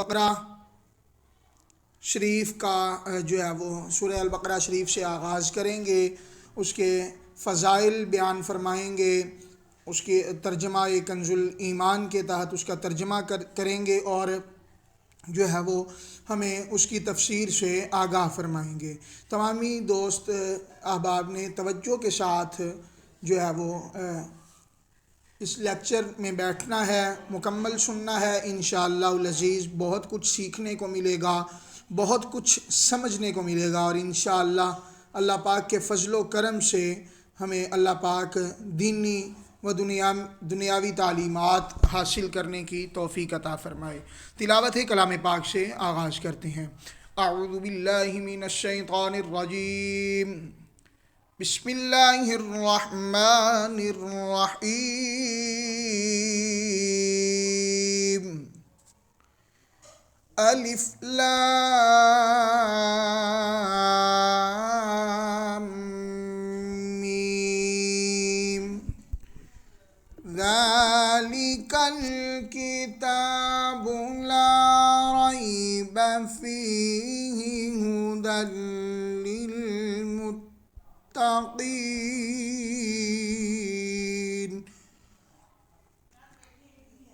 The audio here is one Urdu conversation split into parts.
البقرہ شریف کا جو ہے وہ سورہ البقرہ شریف سے آغاز کریں گے، اس کے فضائل بیان فرمائیں گے، اس کی ترجمہ کنز الایمان کے تحت اس کا ترجمہ کریں گے اور جو ہے وہ ہمیں اس کی تفسیر سے آگاہ فرمائیں گے۔ تمامی دوست احباب نے توجہ کے ساتھ جو ہے وہ اس لیکچر میں بیٹھنا ہے، مکمل سننا ہے، انشاءاللہ العزیز بہت کچھ سیکھنے کو ملے گا، بہت کچھ سمجھنے کو ملے گا، اور انشاءاللہ اللہ پاک کے فضل و کرم سے ہمیں اللہ پاک دینی و دنیاوی تعلیمات حاصل کرنے کی توفیق عطا فرمائے۔ تلاوت کلام پاک سے آغاز کرتے ہیں۔ اعوذ باللہ من الشیطان الرجیم، بسم اللہ الرحمن الرحیم۔ الف لام میم، ذالک الکتاب لا ریب فیہ ھدی للمتقین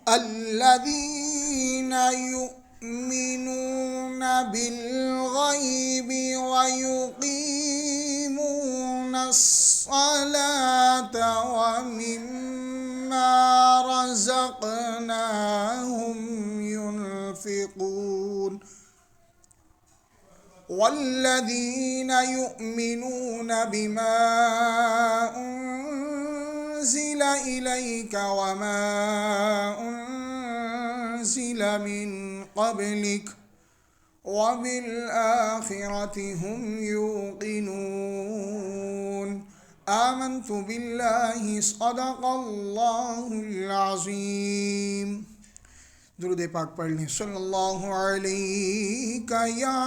الذین یؤمنون بالغیب ویقیمون الصلاة ومما رزقناہم ينفقون والذین یؤمنون بما انزل الیک وما انزل من قبلک وبالآخرة هم يوقنون آمنت باللہ صدق اللہ العظیم۔ درود پاک پڑھ لیں۔ صلی اللہ علیہ یا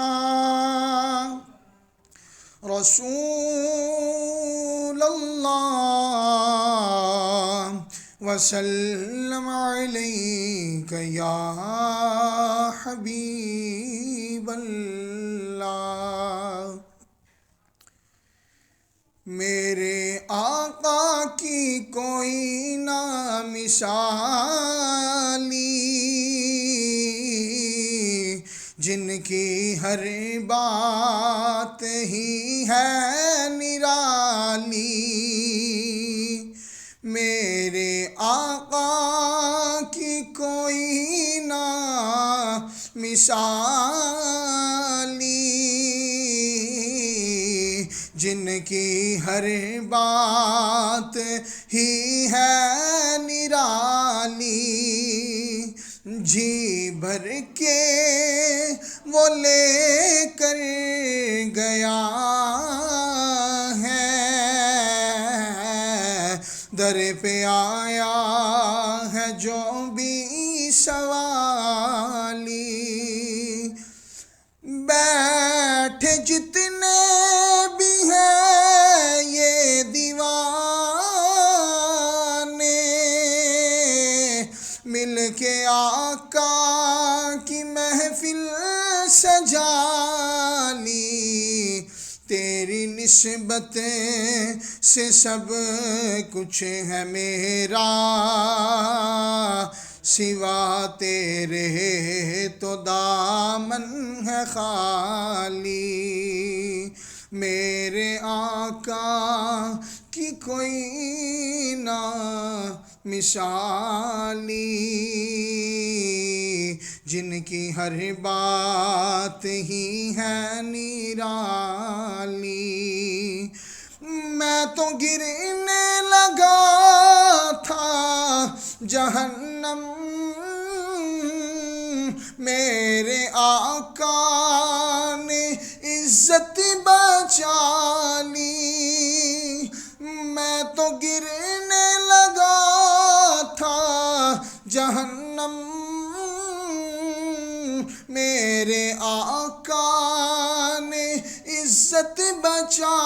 رسول اللہ وسلم علیک یا حبیب اللہ۔ میرے آقا کی کوئی نہ مثالی، جن کی ہر بات ہی ہے نرالی۔ میرے آقا کی کوئی نہ مثالی، جن کی ہر بات ہی ہے نرالی۔ جی بھر کے وہ لے کر گیا ہے، در پہ آیا ہے جو بھی سوالی۔ بیٹھے جتنے بھی ہیں یہ دیوانے، مل کے آقا کی محفل سجا لی۔ تیری نسبت سے سب کچھ ہے میرا، سوا تیرے تو دامن ہے خالی۔ میرے آقا کی کوئی نہ مثالی، جن کی ہر بات ہی ہے نرالی۔ میں تو گرنے لگا تھا جہنم، میرے آقا نے عزت بچا لی۔ میں تو گرنے لگا تھا جہنم، میرے آقا نے عزت بچا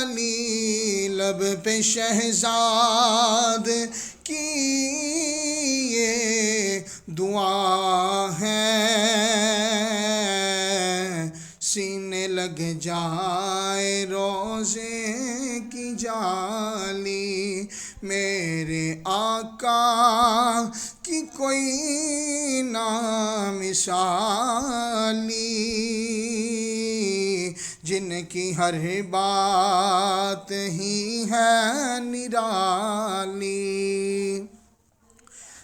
لی۔ لب پہ شہزاد کی یہ دعا ہے، لگ جائے روزے کی جالی، میرے آقا کی کوئی نہ مثالی، جن کی ہر بات ہی ہے نرالی۔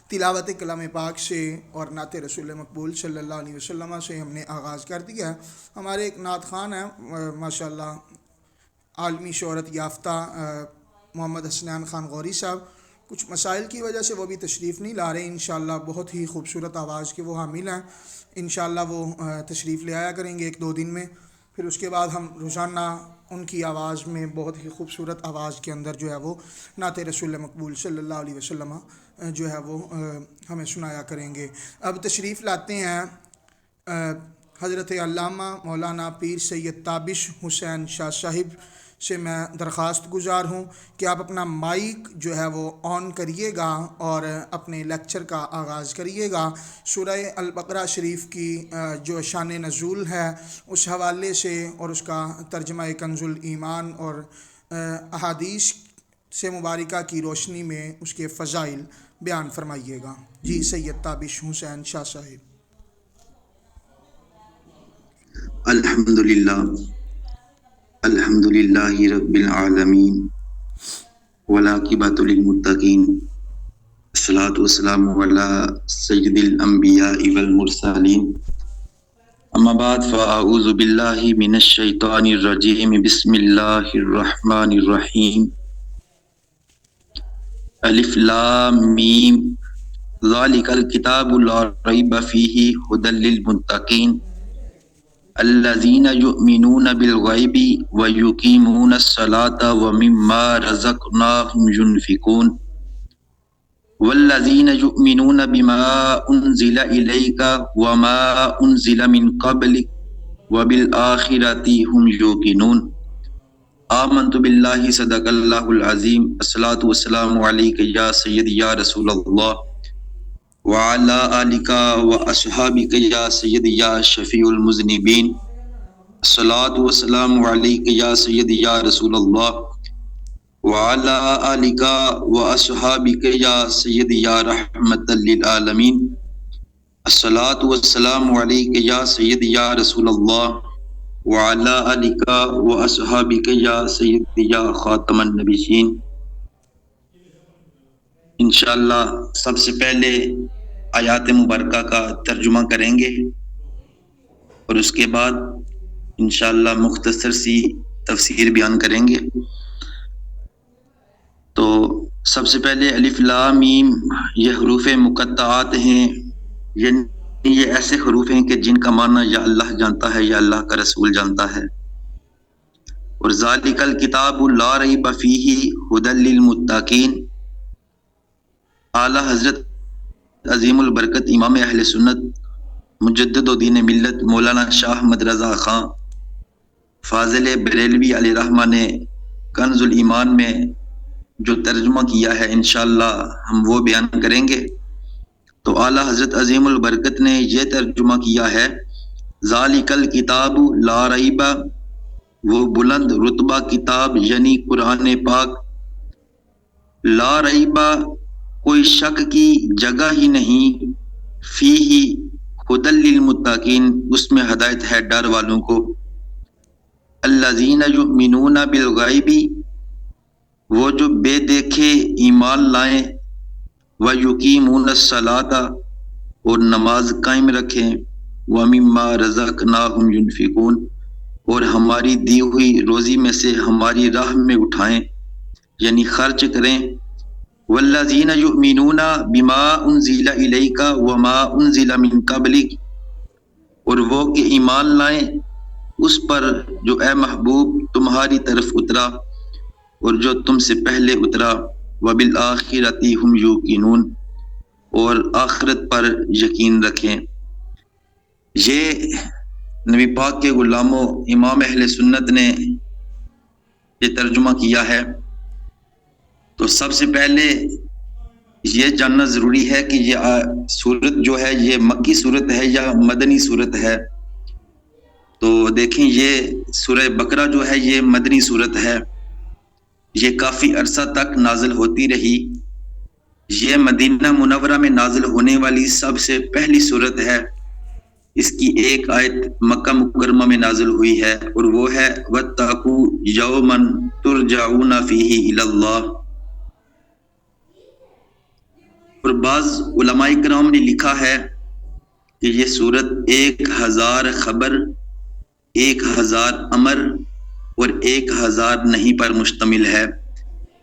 تلاوت کلام پاک سے اور نعت رسول مقبول صلی اللہ علیہ وسلم سے ہم نے آغاز کر دیا۔ ہمارے ایک نعت خوان ہیں ماشاءاللہ عالمی شہرت یافتہ محمد حسنین خان غوری صاحب، کچھ مسائل کی وجہ سے وہ بھی تشریف نہیں لا رہے، انشاءاللہ بہت ہی خوبصورت آواز کے وہ حامل ہیں، انشاءاللہ وہ تشریف لے آیا کریں گے 1-2 دن میں، پھر اس کے بعد ہم روزانہ ان کی آواز میں بہت ہی خوبصورت آواز کے اندر جو ہے وہ نعت رسول مقبول صلی اللہ علیہ وسلم جو ہے وہ ہمیں سنایا کریں گے۔ اب تشریف لاتے ہیں حضرت علامہ مولانا پیر سید تابش حسین شاہ صاحب سے میں درخواست گزار ہوں کہ آپ اپنا مائک جو ہے وہ آن کریے گا اور اپنے لیکچر کا آغاز کریے گا۔ سورہ البقرہ شریف کی جو شان نزول ہے اس حوالے سے اور اس کا ترجمہ کنز الایمان اور احادیث سے مبارکہ کی روشنی میں اس کے فضائل بیان فرمائیے گا۔ جی سید تابش حسین شاہ صاحب۔ الحمدللہ رب العالمین والعاقبۃ للمتقین، الصلاۃ والسلام علی سید الانبیاء والمرسلین، اما بعد فاعوذ باللہ من الشیطان الرجیم، بسم اللہ الرحمن الرحیم، الف لام میم، ذالک الکتاب لا ریب فیہ ھدی للمتقین الذین یؤمنون بالغیب ویقیمون الصلاۃ ومما رزقناہم ینفقون والذین یؤمنون بما انزل الیک وما انزل من قبلک وبالآخرۃ ھم یوقنون۔ آمنت باللہ صدق اللہ العظیم، الصلاۃ والسلام علیک یا سید یا رسول اللہ وعلی آلک واصحابک یا سید یا شفیع المذنبین، الصلاۃ والسلام علیک یا سید یا رسول اللہ وعلی آلک واصحابک یا سید یا رحمۃ للعالمین، الصلاۃ والسلام علیک یا سید یا رسول اللہ وعلی آلک واصحابک یا سید یا خاتم النبیین۔ انشاءاللہ سب سے پہلے آیات مبارکہ کا ترجمہ کریں گے اور اس کے بعد انشاءاللہ مختصر سی تفسیر بیان کریں گے۔ تو سب سے پہلے الف لام میم، یہ حروف مقطعات ہیں، یعنی یہ ایسے حروف ہیں کہ جن کا معنی یا اللہ جانتا ہے یا اللہ کا رسول جانتا ہے۔ اور ذالک الکتاب لا ریب فیہ ھدی للمتقین، اعلیٰ حضرت عظیم البرکت امام اہل سنت مجدد و دین ملت مولانا شاہ احمد رضا خان فاضل بریلوی علیہ رحمہ نے کنز الایمان میں جو ترجمہ کیا ہے انشاءاللہ ہم وہ بیان کریں گے۔ تو اعلیٰ حضرت عظیم البرکت نے یہ ترجمہ کیا ہے، ذالک الکتاب لا ریب، وہ بلند رتبہ کتاب یعنی قرآن پاک، لا ریب کوئی شک کی جگہ ہی نہیں، فیہ ھدی للمتقین اس میں ہدایت ہے ڈر والوں کو، الذین یؤمنون بالغیب وہ جو بے دیکھے ایمان لائیں، ویقیمون الصلاۃ اور نماز قائم رکھیں، ومما رزقناہم ینفقون اور ہماری دی ہوئی روزی میں سے ہماری راہ میں اٹھائیں یعنی خرچ کریں، والذین یؤمنون بما انزل الیک وما انزل من قبلک اور وہ کہ ایمان لائیں اس پر جو اے محبوب تمہاری طرف اترا اور جو تم سے پہلے اترا، وبالآخرۃ ھم یوقنون اور آخرت پر یقین رکھیں۔ یہ نبی پاک کے غلاموں امام اہل سنت نے یہ ترجمہ کیا ہے۔ تو سب سے پہلے یہ جاننا ضروری ہے کہ یہ صورت جو ہے یہ مکی صورت ہے یا مدنی صورت ہے۔ تو دیکھیں یہ سورہ بقرہ جو ہے یہ مدنی صورت ہے، یہ کافی عرصہ تک نازل ہوتی رہی، یہ مدینہ منورہ میں نازل ہونے والی سب سے پہلی صورت ہے۔ اس کی ایک آیت مکہ مکرمہ میں نازل ہوئی ہے اور وہ ہے وَاتَّقُوا يَوْمًا تُرْجَعُونَ فِيهِ إِلَى اللَّهِ۔ اور بعض علماء کرام نے لکھا ہے کہ یہ صورت 1000 خبر، 1000 امر اور 1000 نہیں پر مشتمل ہے،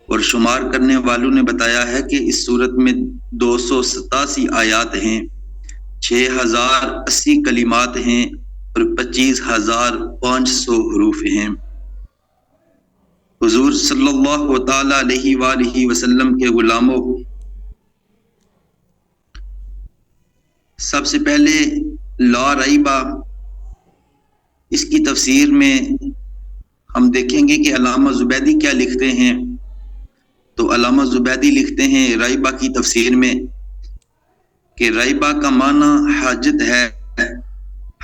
اور شمار کرنے والوں نے بتایا ہے کہ اس صورت میں 287 آیات ہیں، 6080 کلمات ہیں اور 25500 حروف ہیں۔ حضور صلی اللہ تعالی علیہ وآلہ وسلم کے غلاموں، سب سے پہلے لا ریبہ، اس کی تفسیر میں ہم دیکھیں گے کہ علامہ زبیدی کیا لکھتے ہیں۔ تو علامہ زبیدی لکھتے ہیں ریبہ کی تفسیر میں کہ ریبہ کا معنی حاجت ہے۔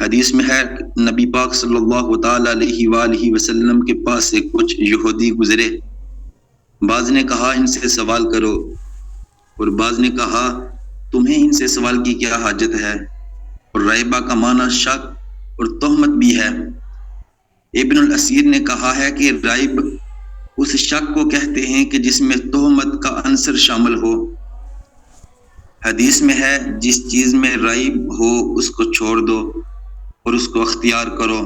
حدیث میں ہے نبی پاک صلی اللہ تعالی علیہ وآلہ وسلم کے پاس سے کچھ یہودی گزرے، بعض نے کہا ان سے سوال کرو اور بعض نے کہا تمہیں ان سے سوال کی کیا حاجت ہے، اور ریبہ کا معنی شک اور تہمت بھی ہے۔ ابن الاسیر نے کہا ہے کہ ریب اس شک کو کہتے ہیں کہ جس میں تہمت کا عنصر شامل ہو۔ حدیث میں ہے جس چیز میں ریب ہو اس کو چھوڑ دو اور اس کو اختیار کرو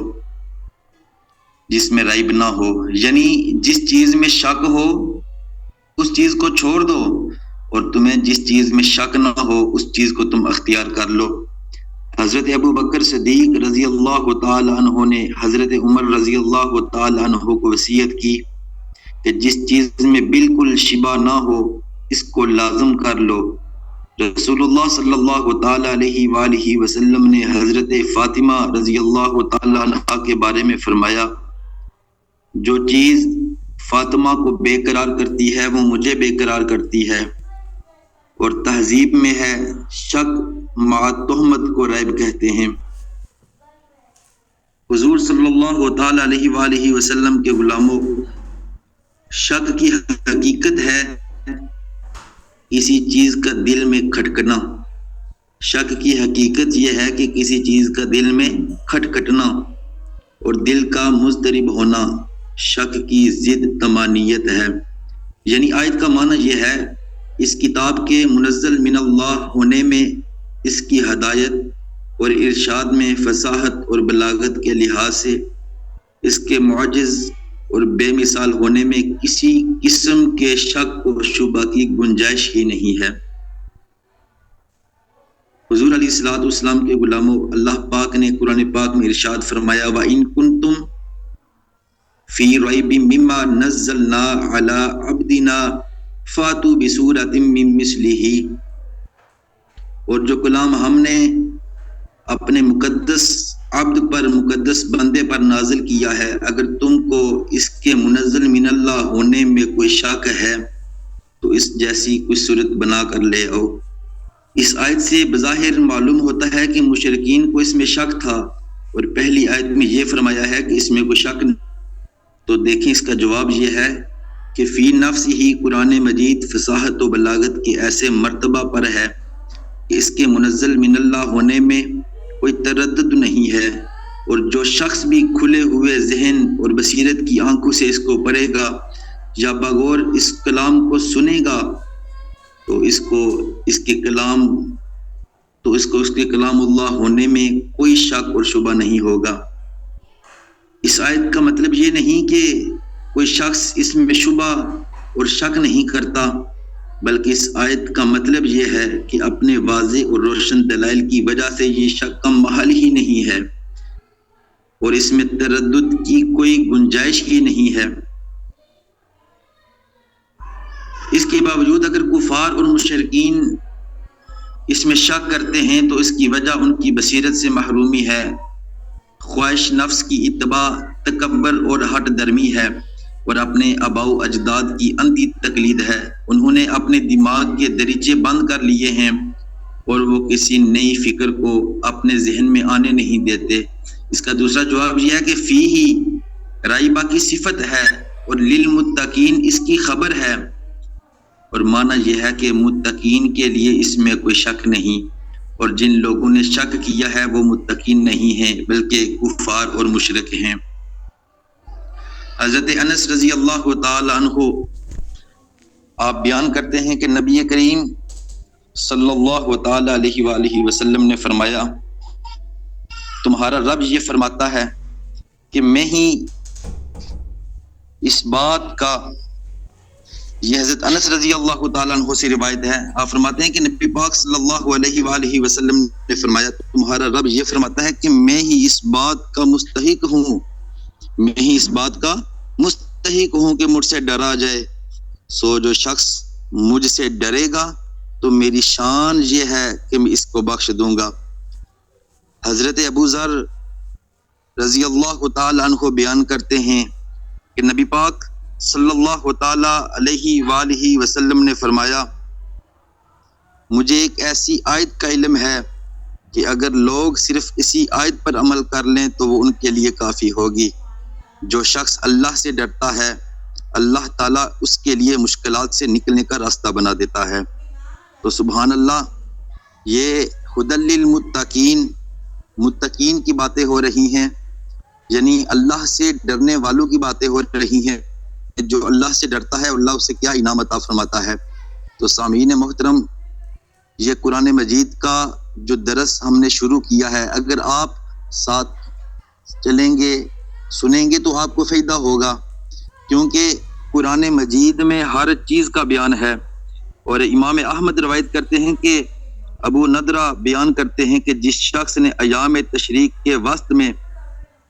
جس میں ریب نہ ہو، یعنی جس چیز میں شک ہو اس چیز کو چھوڑ دو اور تمہیں جس چیز میں شک نہ ہو اس چیز کو تم اختیار کر لو۔ حضرت ابو بکر صدیق رضی اللہ تعالی عنہ نے حضرت عمر رضی اللہ تعالی عنہ کو وصیت کی کہ جس چیز میں بالکل شبہ نہ ہو اس کو لازم کر لو۔ رسول اللہ صلی اللہ تعالی علیہ وآلہ وسلم نے حضرت فاطمہ رضی اللہ تعالی عنہ کے بارے میں فرمایا جو چیز فاطمہ کو بے قرار کرتی ہے وہ مجھے بے قرار کرتی ہے، اور تہذیب میں ہے شک مع تہمت کو ریب کہتے ہیں۔ حضور صلی اللہ تعالی علیہ وآلہ وسلم کے غلاموں، شک کی حقیقت ہے کسی چیز کا دل میں کھٹکنا۔ شک کی حقیقت یہ ہے کہ کسی چیز کا دل میں کھٹکھٹنا اور دل کا مضطرب ہونا شک کی ضد طمانیت ہے۔ یعنی آیت کا معنی یہ ہے اس کتاب کے منزل من اللہ ہونے میں، اس کی ہدایت اور ارشاد میں فصاحت اور بلاغت کے لحاظ سے، اس کے معجز اور بے مثال ہونے میں کسی قسم کے شک و شبہ کی گنجائش ہی نہیں ہے۔ حضور علیہ الصلوۃ والسلام کے غلاموں، اللہ پاک نے قرآن پاک میں ارشاد فرمایا وَإِن كُنتُمْ فِي رَيْبٍ مِّمَّا نَزَّلْنَا عَلَىٰ عَبْدِنَا فَأْتُوا بِسُورَةٍ مِّن مِّثْلِهِ، اور جو کلام ہم نے اپنے مقدس عبد پر، مقدس بندے پر نازل کیا ہے، اگر تم کو اس کے منزل من اللہ ہونے میں کوئی شک ہے تو اس جیسی کوئی صورت بنا کر لے آؤ۔ اس آیت سے بظاہر معلوم ہوتا ہے کہ مشرکین کو اس میں شک تھا، اور پہلی آیت میں یہ فرمایا ہے کہ اس میں کوئی شک نہیں۔ تو دیکھیں اس کا جواب یہ ہے کہ فی نفس ہی قرآن مجید فصاحت و بلاغت کے ایسے مرتبہ پر ہے کہ اس کے منزل من اللہ ہونے میں کوئی تردد نہیں ہے، اور جو شخص بھی کھلے ہوئے ذہن اور بصیرت کی آنکھوں سے اس کو پڑھے گا یا بغور اس کلام کو سنے گا تو اس کے کلام اللہ ہونے میں کوئی شک اور شبہ نہیں ہوگا۔ اس آیت کا مطلب یہ نہیں کہ کوئی شخص اس میں شبہ اور شک نہیں کرتا، بلکہ اس آیت کا مطلب یہ ہے کہ اپنے واضح اور روشن دلائل کی وجہ سے یہ شک کا محل ہی نہیں ہے اور اس میں تردد کی کوئی گنجائش ہی نہیں ہے۔ اس کے باوجود اگر کفار اور مشرکین اس میں شک کرتے ہیں تو اس کی وجہ ان کی بصیرت سے محرومی ہے، خواہش نفس کی اتباع، تکبر اور ہٹ درمی ہے، اور اپنے آباء و اجداد کی اندھی تقلید ہے۔ انہوں نے اپنے دماغ کے دریچے بند کر لیے ہیں اور وہ کسی نئی فکر کو اپنے ذہن میں آنے نہیں دیتے۔ اس کا دوسرا جواب یہ ہے کہ فی ہی رائبہ کی صفت ہے اور للمتقین اس کی خبر ہے، اور معنی یہ ہے کہ متقین کے لیے اس میں کوئی شک نہیں، اور جن لوگوں نے شک کیا ہے وہ متقین نہیں ہیں بلکہ کفار اور مشرک ہیں۔ حضرت انس رضی اللہ تعالی عنہ آپ بیان کرتے ہیں کہ نبی کریم صلی اللہ تعالی علیہ وآلہ وسلم نے فرمایا، تمہارا رب یہ فرماتا ہے کہ میں ہی اس بات کا، یہ حضرت انس رضی اللہ تعالیٰ عنہ سے روایت ہے، آپ فرماتے ہیں کہ نبی پاک صلی اللہ علیہ وآلہ وسلم نے فرمایا، تمہارا رب یہ فرماتا ہے کہ میں ہی اس بات کا مستحق ہوں، میں ہی اس بات کا مستحق ہوں کہ مجھ سے ڈرا جائے، سو جو شخص مجھ سے ڈرے گا تو میری شان یہ ہے کہ میں اس کو بخش دوں گا۔ حضرت ابو ذر رضی اللہ تعالی عنہ بیان کرتے ہیں کہ نبی پاک صلی اللہ تعالی علیہ وآلہ وسلم نے فرمایا، مجھے ایک ایسی آیت کا علم ہے کہ اگر لوگ صرف اسی آیت پر عمل کر لیں تو وہ ان کے لیے کافی ہوگی۔ جو شخص اللہ سے ڈرتا ہے اللہ تعالیٰ اس کے لیے مشکلات سے نکلنے کا راستہ بنا دیتا ہے۔ تو سبحان اللہ، یہ ہدی للمتقین، متقین کی باتیں ہو رہی ہیں، یعنی اللہ سے ڈرنے والوں کی باتیں ہو رہی ہیں۔ جو اللہ سے ڈرتا ہے اللہ اسے کیا انعام عطا فرماتا ہے۔ تو سامعین محترم، یہ قرآن مجید کا جو درس ہم نے شروع کیا ہے، اگر آپ ساتھ چلیں گے سنیں گے تو آپ کو فائدہ ہوگا، کیونکہ قرآن مجید میں ہر چیز کا بیان ہے۔ اور امام احمد روایت کرتے ہیں کہ ابو ندرہ بیان کرتے ہیں کہ جس شخص نے ایام تشریق کے وسط میں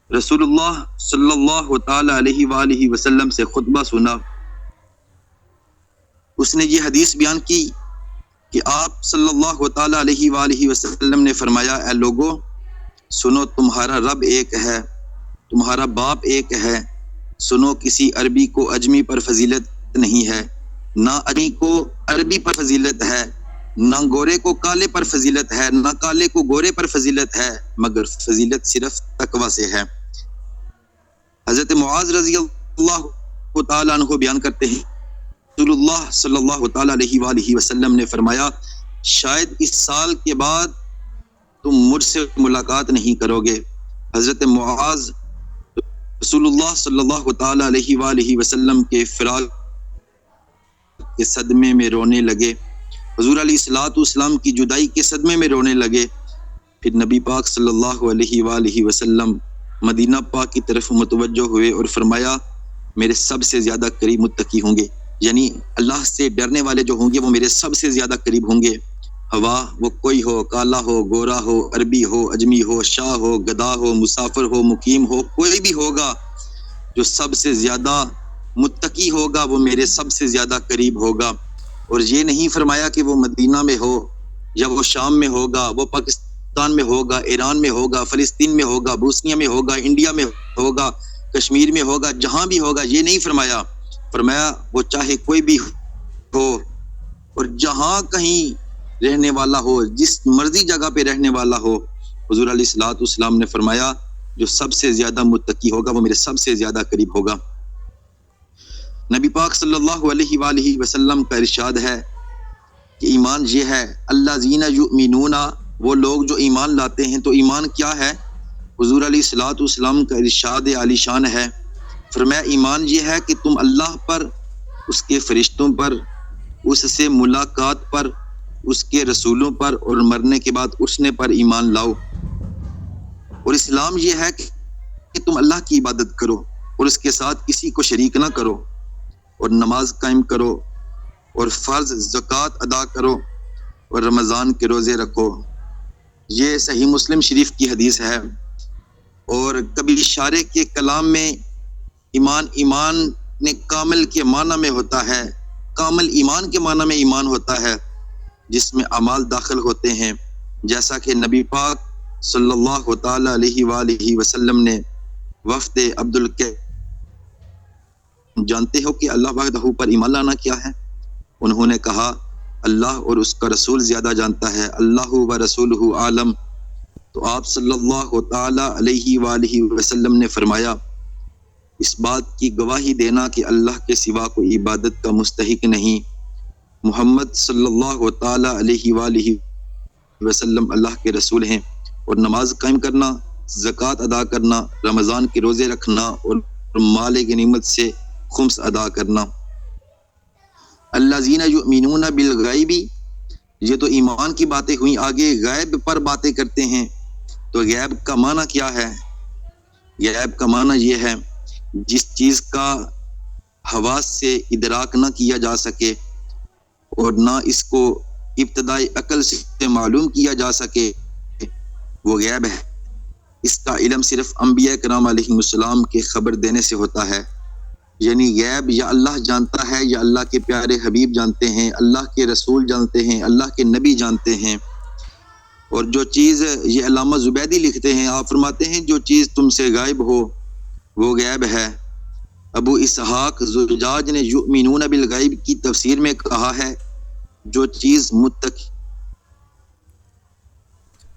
رسول اللہ صلی اللہ تعالی علیہ وآلہ وسلم سے خطبہ سنا، اس نے یہ حدیث بیان کی کہ آپ صلی اللہ تعالی علیہ وآلہ وسلم نے فرمایا، اے لوگو سنو، تمہارا رب ایک ہے، تمہارا باپ ایک ہے، سنو، کسی عربی کو اجمی پر فضیلت نہیں ہے، نہ عربی کو عربی پر فضیلت ہے، نہ گورے کو کالے پر فضیلت ہے، نہ کالے کو گورے پر فضیلت ہے، مگر فضیلت صرف تقوی سے ہے۔ حضرت معاذ رضی اللہ تعالی عنہ بیان کرتے ہیں، رسول اللہ صلی اللہ تعالی علیہ وآلہ وسلم نے فرمایا، شاید اس سال کے بعد تم مجھ سے ملاقات نہیں کرو گے۔ حضرت معاذ رسول اللہ صلی اللہ تعالی علیہ وآلہ وسلم کے فراق کے صدمے میں رونے لگے، حضور علیہ الصلوۃ والسلام کی جدائی کے صدمے میں رونے لگے۔ پھر نبی پاک صلی اللہ علیہ وآلہ وسلم مدینہ پاک کی طرف متوجہ ہوئے اور فرمایا، میرے سب سے زیادہ قریب متقی ہوں گے، یعنی اللہ سے ڈرنے والے جو ہوں گے وہ میرے سب سے زیادہ قریب ہوں گے۔ ہوا وہ کوئی ہو، کالا ہو، گورا ہو، عربی ہو، اجمی ہو، شاہ ہو، گدا ہو، مسافر ہو، مقیم ہو، کوئی بھی ہوگا، جو سب سے زیادہ متقی ہوگا وہ میرے سب سے زیادہ قریب ہوگا۔ اور یہ نہیں فرمایا کہ وہ مدینہ میں ہو یا وہ شام میں ہوگا، وہ پاکستان میں ہوگا، ایران میں ہوگا، فلسطین میں ہوگا، بوسنیا میں ہوگا، انڈیا میں ہوگا، کشمیر میں ہوگا، جہاں بھی ہوگا، یہ نہیں فرمایا۔ فرمایا وہ چاہے کوئی بھی ہو اور جہاں کہیں رہنے والا ہو، جس مرضی جگہ پہ رہنے والا ہو، حضور علیہ الصلوۃ والسلام نے فرمایا جو سب سے زیادہ متقی ہوگا وہ میرے سب سے زیادہ قریب ہوگا۔ نبی پاک صلی اللہ علیہ وآلہ وسلم کا ارشاد ہے کہ ایمان یہ ہے، الذین یؤمنون، وہ لوگ جو ایمان لاتے ہیں۔ تو ایمان کیا ہے؟ حضور علیہ الصلوۃ والسلام کا ارشاد عالی شان ہے، فرمایا ایمان یہ ہے کہ تم اللہ پر، اس کے فرشتوں پر، اس سے ملاقات پر، اس کے رسولوں پر اور مرنے کے بعد اٹھنے پر ایمان لاؤ۔ اور اسلام یہ ہے کہ تم اللہ کی عبادت کرو اور اس کے ساتھ کسی کو شریک نہ کرو، اور نماز قائم کرو اور فرض زکوٰۃ ادا کرو اور رمضان کے روزے رکھو۔ یہ صحیح مسلم شریف کی حدیث ہے۔ اور کبھی اشارے کے کلام میں ایمان نے کامل کے معنی میں ہوتا ہے، کامل ایمان کے معنی میں ایمان ہوتا ہے جس میں اعمال داخل ہوتے ہیں، جیسا کہ نبی پاک صلی اللہ تعالی علیہ وآلہ وسلم نے وفد جانتے ہو کہ اللہ وحدہ پر ایمان لانا کیا ہے؟ انہوں نے کہا اللہ اور اس کا رسول زیادہ جانتا ہے، اللہ و رسولہ عالم۔ تو آپ صلی اللہ تعالی علیہ وآلہ وسلم نے فرمایا اس بات کی گواہی دینا کہ اللہ کے سوا کوئی عبادت کا مستحق نہیں، محمد صلی اللہ تعالی علیہ وآلہ وسلم اللہ کے رسول ہیں، اور نماز قائم کرنا، زکوٰۃ ادا کرنا، رمضان کے روزے رکھنا اور مال غنیمت سے خمس ادا کرنا۔ الذین یؤمنون بالغیب، یہ تو ایمان کی باتیں ہوئیں، آگے غیب پر باتیں کرتے ہیں۔ تو غیب کا معنی کیا ہے؟ غیب کا معنی یہ ہے جس چیز کا حواس سے ادراک نہ کیا جا سکے اور نہ اس کو ابتدائی عقل سے معلوم کیا جا سکے، وہ غیب ہے۔ اس کا علم صرف انبیاء کرام علیہ السلام کے خبر دینے سے ہوتا ہے، یعنی غیب یا اللہ جانتا ہے یا اللہ کے پیارے حبیب جانتے ہیں، اللہ کے رسول جانتے ہیں، اللہ کے نبی جانتے ہیں۔ اور جو چیز یہ علامہ زبیدی لکھتے ہیں، آپ فرماتے ہیں جو چیز تم سے غائب ہو وہ غیب ہے۔ ابو اسحاق زجاج نے یؤمنون بالغیب کی تفسیر میں کہا ہے جو چیز متقی،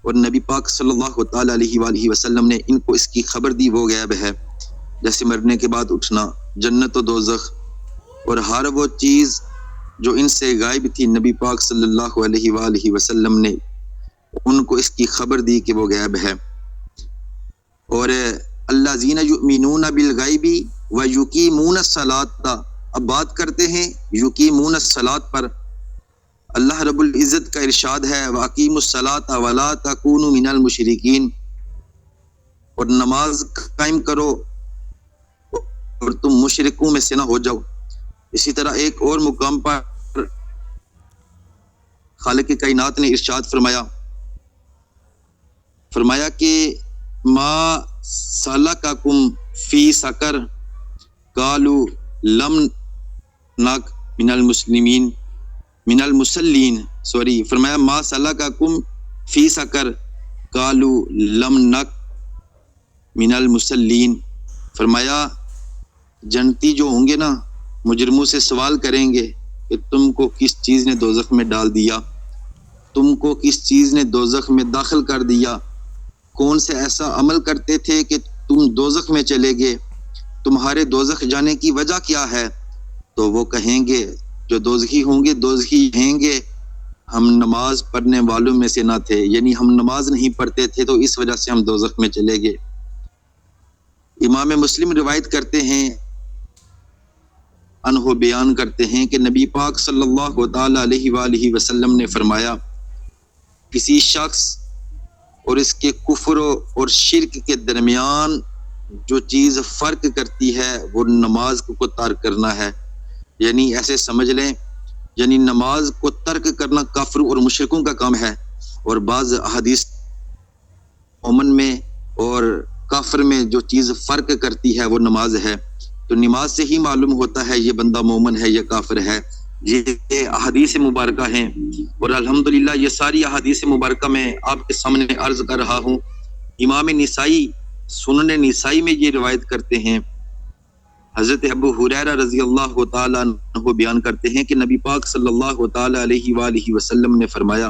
اور نبی پاک صلی اللہ تعالی علیہ وآلہ وسلم نے ان کو اس کی خبر دی، وہ غیب ہے، جیسے مرنے کے بعد اٹھنا، جنت و دوزخ، اور ہر وہ چیز جو ان سے غائب تھی نبی پاک صلی اللہ علیہ وآلہ وسلم نے ان کو اس کی خبر دی کہ وہ غیب ہے۔ اور الذین یؤمنون بالغیب ویقیمون الصلاۃ، اب بات کرتے ہیں یقیمون الصلاۃ پر۔ اللہ رب العزت کا ارشاد ہے وَأَقِیمُوا الصَّلَاةَ وَلَا تَکُونُوا مِنَ الْمُشْرِکِینَ، اور نماز قائم کرو اور تم مشرکوں میں سے نہ ہو جاؤ۔ اسی طرح ایک اور مقام پر خالق کائنات نے ارشاد فرمایا کہ ما سلککم فی سقر قالوا لم نک من المصلین، فرمایا ما سلککم فی سقر قالوا لم نک من المصلین، فرمایا جنتی جو ہوں گے نا مجرموں سے سوال کریں گے کہ تم کو کس چیز نے دوزخ میں ڈال دیا، تم کو کس چیز نے دوزخ میں داخل کر دیا، کون سے ایسا عمل کرتے تھے کہ تم دوزخ میں چلے گئے، تمہارے دوزخ جانے کی وجہ کیا ہے؟ تو وہ کہیں گے جو دوزخی ہوں گے دوزخی کہیں گے ہم نماز پڑھنے والوں میں سے نہ تھے، یعنی ہم نماز نہیں پڑھتے تھے تو اس وجہ سے ہم دوزخ میں چلے گئے۔ امام مسلم روایت کرتے ہیں، انہو بیان کرتے ہیں کہ نبی پاک صلی اللہ تعالی علیہ وآلہ وسلم نے فرمایا کسی شخص اور اس کے کفر اور شرک کے درمیان جو چیز فرق کرتی ہے وہ نماز کو ترک کرنا ہے، یعنی ایسے سمجھ لیں یعنی نماز کو ترک کرنا کافر اور مشرکوں کا کام ہے، اور بعض احادیث مومن میں اور کافر میں جو چیز فرق کرتی ہے وہ نماز ہے، تو نماز سے ہی معلوم ہوتا ہے یہ بندہ مومن ہے یا کافر ہے۔ یہ احادیث مبارکہ ہیں، اور الحمدللہ یہ ساری احادیث مبارکہ میں آپ کے سامنے عرض کر رہا ہوں۔ امام نسائی سنن نسائی میں یہ روایت کرتے ہیں، حضرت ابو ہریرہ رضی اللہ تعالیٰ عنہ بیان کرتے ہیں کہ نبی پاک صلی اللہ تعالیٰ علیہ وآلہ وسلم نے فرمایا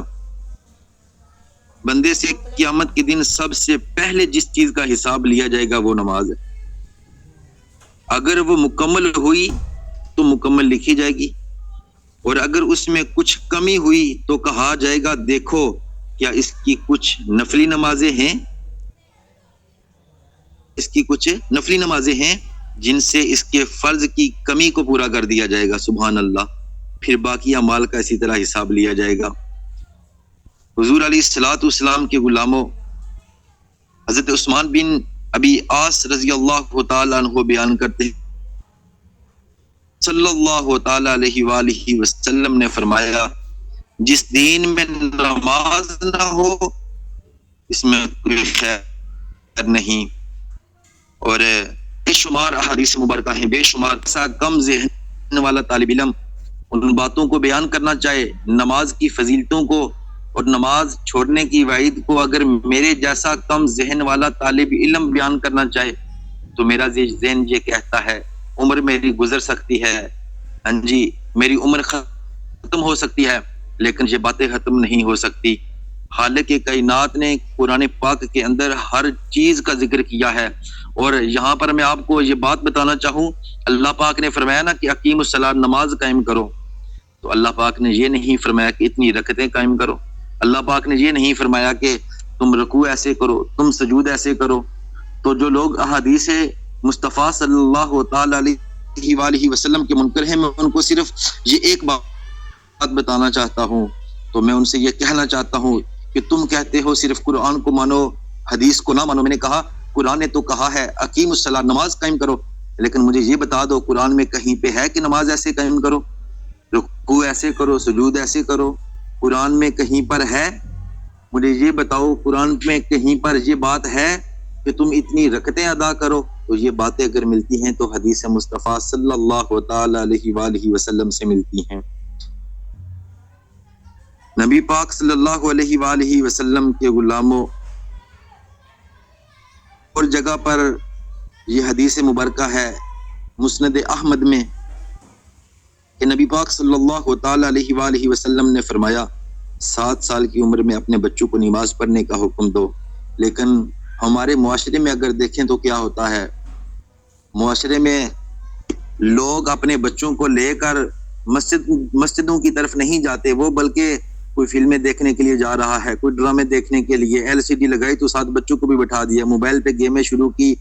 بندے سے قیامت کے دن سب سے پہلے جس چیز کا حساب لیا جائے گا وہ نماز ہے، اگر وہ مکمل ہوئی تو مکمل لکھی جائے گی، اور اگر اس میں کچھ کمی ہوئی تو کہا جائے گا دیکھو کیا اس کی کچھ نفلی نمازیں ہیں، اس کی کچھ نفلی نمازیں ہیں جن سے اس کے فرض کی کمی کو پورا کر دیا جائے گا، سبحان اللہ، پھر باقی اعمال کا اسی طرح حساب لیا جائے گا۔ حضور علیہ الصلوۃ والسلام کے غلاموں حضرت عثمان بن ابی عاص رضی اللہ تعالی عنہ بیان کرتے ہیں صلی اللہ تعالی علیہ وآلہ وسلم نے فرمایا جس دین میں نماز نہ ہو اس میں کوئی خیر نہیں، اور بے شمار احادیث مبارکہ ہیں، بے شمار ایسا کم ذہن والا طالب علم ان باتوں کو بیان کرنا چاہے، نماز کی فضیلتوں کو اور نماز چھوڑنے کی وعید کو اگر میرے جیسا کم ذہن والا طالب علم بیان کرنا چاہے تو میرا ذہن یہ کہتا ہے عمر میری گزر سکتی ہے، ہاں جی میری عمر ختم ہو سکتی ہے، لیکن یہ باتیں ختم نہیں ہو سکتی۔ خالق کائنات نے قرآن پاک کے اندر ہر چیز کا ذکر کیا ہے. اور یہاں پر میں آپ کو یہ بات بتانا چاہوں, اللہ پاک نے فرمایا نا کہ اقیم الصلاۃ, نماز قائم کرو, تو اللہ پاک نے یہ نہیں فرمایا کہ اتنی رکعتیں قائم کرو. اللہ پاک نے یہ نہیں فرمایا کہ تم رکوع ایسے کرو, تم سجود ایسے کرو. تو جو لوگ احادیث مصطفیٰ صلی اللہ تعالی علیہ وآلہ وسلم کے منکر ہیں, میں ان کو صرف یہ ایک بات بتانا چاہتا ہوں. تو میں ان سے یہ کہنا چاہتا ہوں کہ تم کہتے ہو صرف قرآن کو مانو, حدیث کو نہ مانو. میں نے کہا قرآن نے تو کہا ہے اقیم الصلاۃ, نماز قائم کرو, لیکن مجھے یہ بتا دو قرآن میں کہیں پہ ہے کہ نماز ایسے قائم کرو, رکوع ایسے کرو, سجود ایسے کرو؟ قرآن میں کہیں پر ہے؟ مجھے یہ بتاؤ قرآن میں کہیں پر یہ بات ہے کہ تم اتنی رکعتیں ادا کرو؟ تو یہ باتیں اگر ملتی ہیں تو حدیث مصطفیٰ صلی اللہ تعالی علیہ وآلہ وسلم سے ملتی ہیں. نبی پاک صلی اللہ علیہ وآلہ وسلم کے غلاموں, اور جگہ پر یہ حدیث مبارکہ ہے مسند احمد میں کہ نبی پاک صلی اللہ تعالی علیہ وآلہ وسلم نے فرمایا 7 سال کی عمر میں اپنے بچوں کو نماز پڑھنے کا حکم دو. لیکن ہمارے معاشرے میں اگر دیکھیں تو کیا ہوتا ہے, معاشرے میں لوگ اپنے بچوں کو لے کر مسجدوں کی طرف نہیں جاتے, وہ بلکہ کوئی فلمیں دیکھنے کے لیے جا رہا ہے, کوئی ڈرامے دیکھنے کے لیے, LCD لگائی تو 7 بچوں کو بھی بٹھا دیا, موبائل پہ گیمیں شروع کی,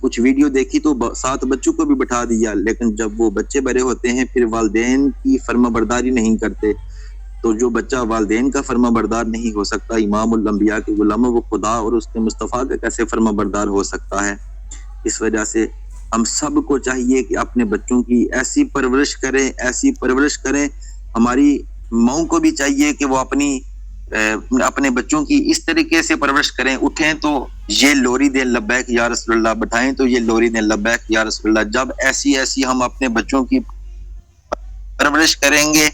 کچھ ویڈیو دیکھی تو 7 بچوں کو بھی بٹھا دیا. لیکن جب وہ بچے بڑے ہوتے ہیں پھر والدین کی فرما برداری نہیں کرتے. تو جو بچہ والدین کا فرما بردار نہیں ہو سکتا, امام الانبیاء کے غلاموں وہ خدا اور اس کے مصطفیٰ کا کیسے فرما بردار ہو سکتا ہے؟ اس وجہ سے ہم سب کو چاہیے کہ اپنے بچوں کی ایسی پرورش کریں. ہماری ماؤں کو بھی چاہیے کہ وہ اپنے بچوں کی اس طریقے سے پرورش کریں, اٹھیں تو یہ لوری دیں لبیک یا رسول اللہ, بٹھائیں تو یہ لوری دیں لبیک یا رسول اللہ. جب ایسی ہم اپنے بچوں کی پرورش کریں گے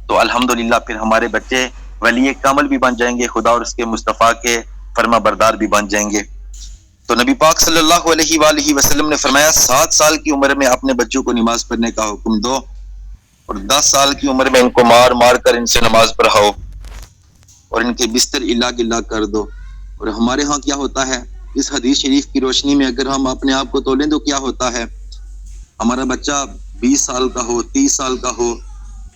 تو الحمدللہ پھر ہمارے بچے ولی کامل بھی بن جائیں گے, خدا اور اس کے مصطفیٰ کے فرما بردار بھی بن جائیں گے. تو نبی پاک صلی اللہ علیہ وآلہ وسلم نے فرمایا 7 سال کی عمر میں اپنے بچوں کو نماز پڑھنے کا حکم دو, اور 10 سال کی عمر میں ان کو مار کر ان سے نماز پڑھاؤ, اور ان کے بستر الگ کر دو. اور ہمارے ہاں کیا ہوتا ہے, اس حدیث شریف کی روشنی میں اگر ہم اپنے آپ کو تولیں تو کیا ہوتا ہے, ہمارا بچہ 20 سال کا ہو, 30 سال کا ہو,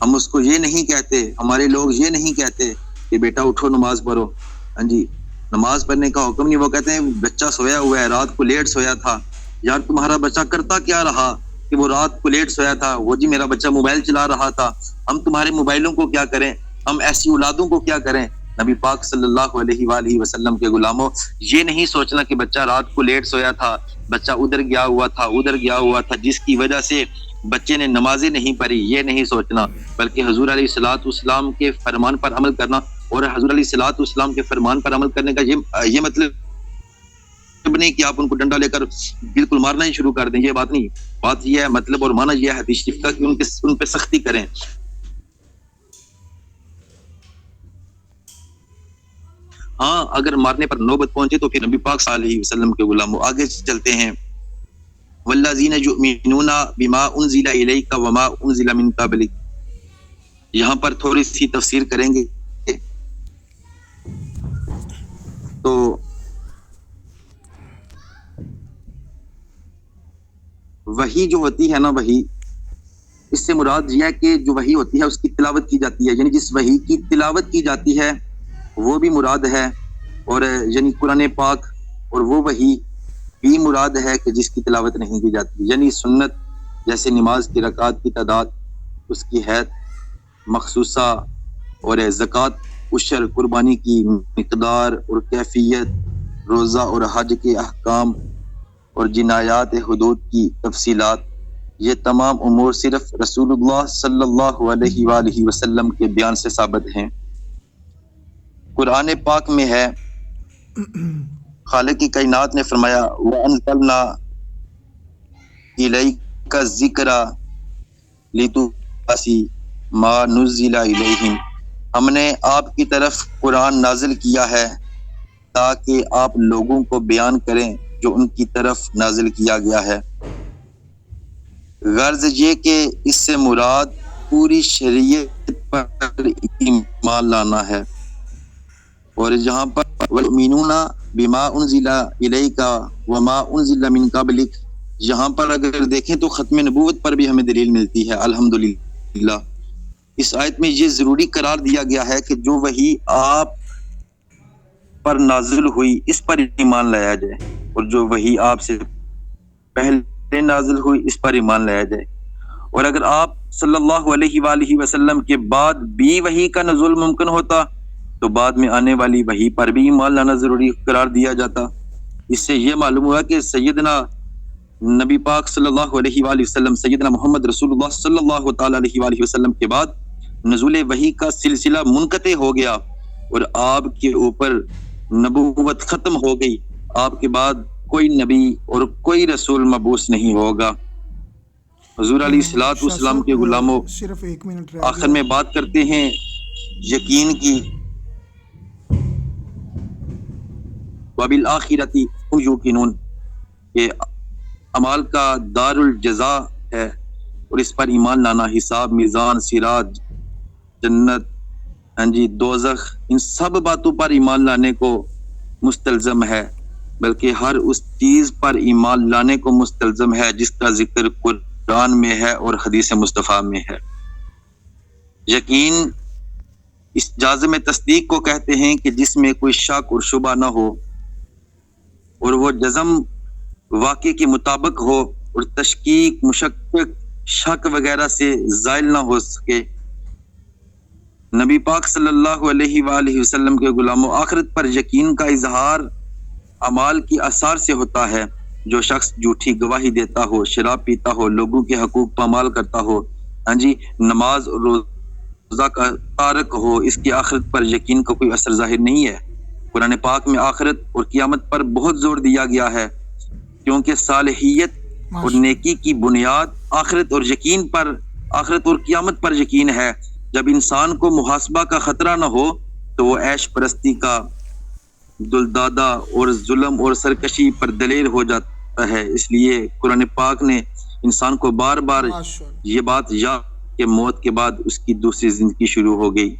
ہم اس کو یہ نہیں کہتے, ہمارے لوگ یہ نہیں کہتے کہ بیٹا اٹھو نماز پڑھو. نماز پڑھنے کا حکم نہیں, وہ کہتے ہیں بچہ سویا ہوا ہے, رات کو لیٹ سویا تھا. یار تمہارا بچہ کرتا کیا رہا کہ وہ رات کو لیٹ سویا تھا؟ وہ جی میرا بچہ موبائل چلا رہا تھا. ہم تمہارے موبائلوں کو کیا کریں, ہم ایسی اولادوں کو کیا کریں؟ نبی پاک صلی اللہ علیہ وآلہ وسلم کے غلاموں, یہ نہیں سوچنا کہ بچہ رات کو لیٹ سویا تھا, بچہ ادھر گیا ہوا تھا جس کی وجہ سے بچے نے نمازیں نہیں پڑھی, یہ نہیں سوچنا, بلکہ حضور علیہ الصلوۃ والسلام کے فرمان پر عمل کرنا. اور حضور علیہ الصلوۃ والسلام کے فرمان پر عمل کرنے کا یہ مطلب نہیں کہ آپ ان کو ڈنڈا لے کر بالکل مارنا ہی شروع کر دیں, یہ بات نہیں. بات یہ ہے, مطلب اور معنی یہ ہے حدیث شریف کا کہ ان پہ سختی کریں. ہاں اگر مارنے پر نوبت پہنچے تو پھر نبی پاک صلی اللہ علیہ وسلم کے غلاموں آگے چلتے ہیں. والذین یؤمنون بما انزل الیک وما انزل من قبلک, یہاں پر تھوڑی سی تفسیر کریں گے. تو وحی جو ہوتی ہے نا, وحی اس سے مراد یہ ہے کہ جو وحی ہوتی ہے اس کی تلاوت کی جاتی ہے, یعنی جس وحی کی تلاوت کی جاتی ہے وہ بھی مراد ہے, اور یعنی قرآن پاک, اور وہ وحی بھی مراد ہے کہ جس کی تلاوت نہیں کی جاتی, یعنی سنت جیسے نماز کی رکعات کی تعداد, اس کی حد مخصوصہ, اور زکوٰۃ, عشر, قربانی کی مقدار اور کیفیت, روزہ اور حج کے احکام, اور جنایات حدود کی تفصیلات. یہ تمام امور صرف رسول اللہ صلی اللہ علیہ وآلہ وسلم کے بیان سے ثابت ہیں. قرآن پاک میں ہے, خالق کی کائنات نے فرمایا وَأَنزَلْنَا إِلَيْكَ الذِّكْرَ لِتُبَصِّرَ مَا نُزِّلَ إِلَيْهِمْ, ہم نے آپ کی طرف قرآن نازل کیا ہے تاکہ آپ لوگوں کو بیان کریں جو ان کی طرف نازل کیا گیا ہے. غرض یہ کہ اس سے مراد پوری شریعت پر ایمان لانا ہے, اور جہاں پر وَالْمُؤْمِنُونَ بِمَا أُنزِلَ إِلَيْكَ وَمَا أُنزِلَ مِن قَبْلِكَ، یہاں پر اگر دیکھیں تو ختم نبوت پر بھی ہمیں دلیل ملتی ہے الحمدللہ۔ اس آیت میں یہ ضروری قرار دیا گیا ہے کہ جو وحی آپ پر نازل ہوئی اس پر ایمان لایا جائے، اور جو وحی آپ سے پہلے نازل ہوئی اس پر ایمان لایا جائے۔ اور اگر آپ صلی اللہ علیہ وآلہ وسلم کے بعد بھی وحی کا نزول ممکن ہوتا تو بعد میں آنے والی وحی پر بھی ایمان لانا ضروری قرار دیا جاتا۔ اس سے یہ معلوم ہوا کہ سیدنا نبی پاک صلی اللہ علیہ وآلہ وسلم، سیدنا محمد رسول اللہ صلی اللہ تعالی علیہ وآلہ وسلم کے بعد نزول وحی کا سلسلہ منقطع ہو گیا اور آپ کے اوپر نبوت ختم ہو گئی۔ آپ کے بعد کوئی نبی اور کوئی رسول مبعوث نہیں ہوگا۔ حضور علیہ الصلوۃ شاہ والسلام کے صاحب غلاموں، صرف 1 منٹ رہ آخر گیا۔ میں بات کرتے ہیں یقین کی۔ وَبِالْآخِرَةِ هُمْ يُوقِنُونَ، یہ اعمال کا دار الجزا ہے، اور اس پر ایمان لانا، حساب، میزان، صراط، جنت، دوزخ، ان سب باتوں پر ایمان لانے کو مستلزم ہے، بلکہ ہر اس چیز پر ایمان لانے کو مستلزم ہے جس کا ذکر قرآن میں ہے اور حدیث مصطفیٰ میں ہے۔ یقین اس جازم تصدیق کو کہتے ہیں کہ جس میں کوئی شک اور شبہ نہ ہو، اور وہ جزم واقع کے مطابق ہو، اور تشکیک، مشکک، شک وغیرہ سے زائل نہ ہو سکے۔ نبی پاک صلی اللہ علیہ وآلہ وسلم کے غلاموں، آخرت پر یقین کا اظہار اعمال کی آثار سے ہوتا ہے۔ جو شخص جھوٹی گواہی دیتا ہو، شراب پیتا ہو، لوگوں کے حقوق پامال کرتا ہو، نماز اور روزہ کا تارک ہو، اس کی آخرت پر یقین کا کوئی اثر ظاہر نہیں ہے۔ قرآن پاک میں آخرت اور قیامت پر بہت زور دیا گیا ہے، کیونکہ صالحیت اور نیکی کی بنیاد آخرت اور قیامت پر یقین ہے۔ جب انسان کو محاسبہ کا خطرہ نہ ہو تو وہ عیش پرستی کا دلدادہ اور ظلم اور سرکشی پر دلیر ہو جاتا ہے۔ اس لیے قرآن پاک نے انسان کو بار بار یہ بات یاد کہ موت کے بعد اس کی دوسری زندگی شروع ہو گئی۔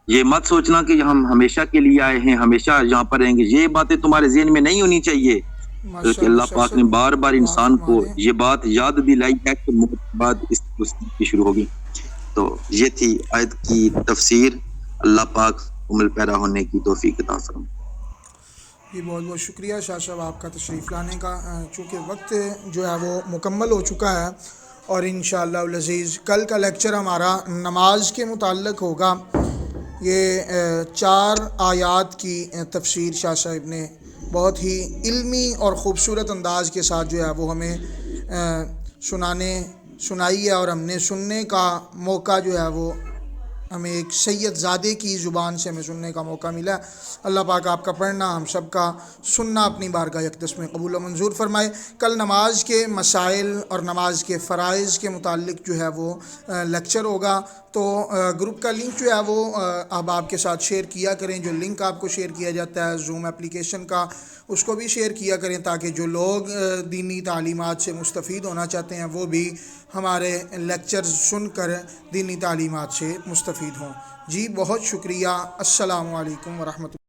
یہ مت سوچنا کہ ہم ہمیشہ کے لیے آئے ہیں، ہمیشہ یہاں پر رہیں گے، یہ باتیں تمہارے ذہن میں نہیں ہونی چاہیے، بلکہ اللہ پاک نے بار بار انسان کو یہ بات یاد دلائی ہے کہ موت کے بعد اس کی زندگی شروع ہوگی۔ تو یہ تھی آیت کی تفسیر۔ اللہ پاک عمل پیرا ہونے کی توفیق عطا فرمائے۔ جی بہت بہت شکریہ شاہ صاحب آپ کا تشریف لانے کا۔ چونکہ وقت جو ہے وہ مکمل ہو چکا ہے، اور انشاءاللہ العزیز کل کا لیکچر ہمارا نماز کے متعلق ہوگا۔ یہ 4 آیات کی تفسیر شاہ صاحب نے بہت ہی علمی اور خوبصورت انداز کے ساتھ جو ہے وہ ہمیں سنائی ہے، اور ہم نے سننے کا موقع جو ہے وہ ہمیں ایک سید زادے کی زبان سے ہمیں سننے کا موقع ملا۔ اللہ پاک آپ کا پڑھنا، ہم سب کا سننا اپنی بارگاہ اقدس میں قبول و منظور فرمائے۔ کل نماز کے مسائل اور نماز کے فرائض کے متعلق جو ہے وہ لیکچر ہوگا، تو گروپ کا لنک جو ہے وہ آپ کے ساتھ شیئر کیا کریں۔ جو لنک آپ کو شیئر کیا جاتا ہے زوم اپلیکیشن کا، اس کو بھی شیئر کیا کریں، تاکہ جو لوگ دینی تعلیمات سے مستفید ہونا چاہتے ہیں وہ بھی ہمارے لیکچر سن کر دینی تعلیمات سے مستفید ہوں۔ جی بہت شکریہ۔ السلام علیکم ورحمۃ اللہ۔